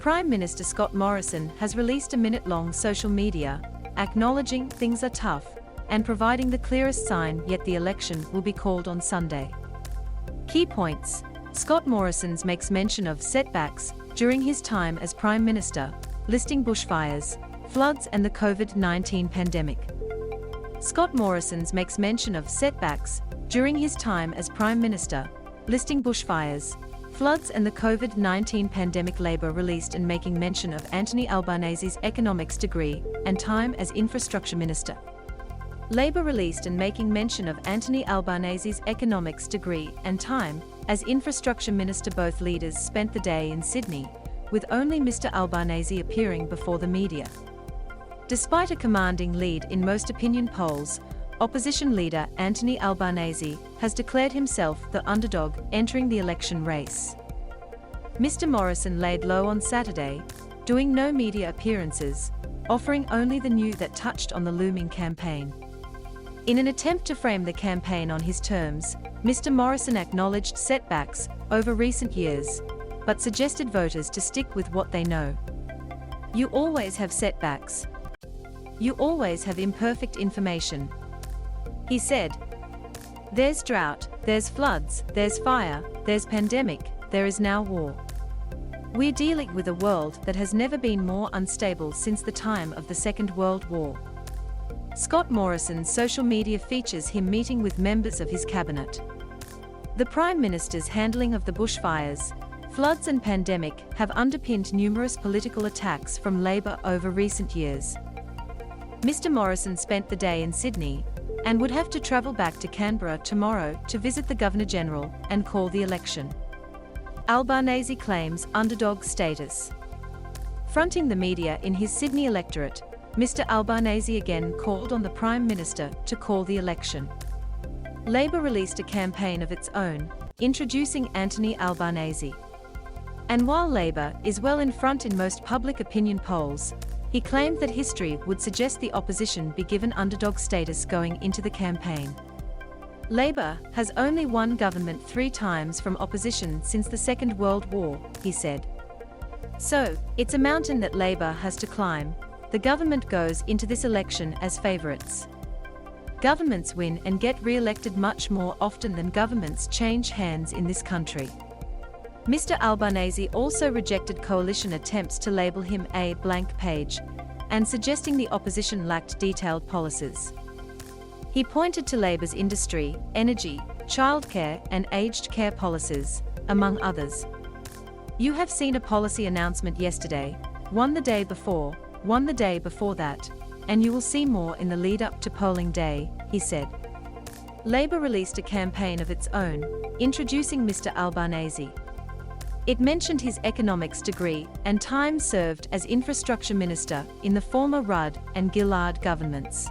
Prime Minister Scott Morrison has released a minute-long social media, acknowledging things are tough, and providing the clearest sign yet the election will be called on Sunday. Key points. Scott Morrison makes mention of setbacks during his time as Prime Minister, listing bushfires, floods and the COVID-19 pandemic. Scott Morrison makes mention of setbacks during his time as Prime Minister, listing bushfires, floods and the COVID-19 pandemic. Labour released and making mention of Anthony Albanese's economics degree and time as Infrastructure Minister. Labour released and making mention of Anthony Albanese's economics degree and time as Infrastructure Minister. Both leaders spent the day in Sydney, with only Mr Albanese appearing before the media. Despite a commanding lead in most opinion polls, opposition leader Anthony Albanese has declared himself the underdog entering the election race. Mr Morrison laid low on Saturday, doing no media appearances, offering only the news that touched on the looming campaign. In an attempt to frame the campaign on his terms, Mr Morrison acknowledged setbacks over recent years, but suggested voters to stick with what they know. You always have setbacks. You always have imperfect information. He said, there's drought, there's floods, there's fire, there's pandemic, there is now war. We're dealing with a world that has never been more unstable since the time of the Second World War. Scott Morrison's social media features him meeting with members of his cabinet. The Prime Minister's handling of the bushfires, floods and pandemic have underpinned numerous political attacks from Labour over recent years. Mr Morrison spent the day in Sydney and would have to travel back to Canberra tomorrow to visit the Governor-General and call the election. Albanese claims underdog status. Fronting the media in his Sydney electorate, Mr Albanese again called on the Prime Minister to call the election. Labour released a campaign of its own, introducing Anthony Albanese. And while Labour is well in front in most public opinion polls, he claimed that history would suggest the opposition be given underdog status going into the campaign. Labour has only won government 3 times from opposition since the Second World War, he said. So, it's a mountain that Labour has to climb. The government goes into this election as favourites. Governments win and get re-elected much more often than governments change hands in this country. Mr Albanese also rejected coalition attempts to label him a blank page, and suggesting the opposition lacked detailed policies. He pointed to Labour's industry, energy, childcare and aged care policies, among others. You have seen a policy announcement yesterday, one the day before, one the day before that, and you will see more in the lead-up to polling day, he said. Labour released a campaign of its own, introducing Mr Albanese. It mentioned his economics degree and time served as Infrastructure Minister in the former Rudd and Gillard governments.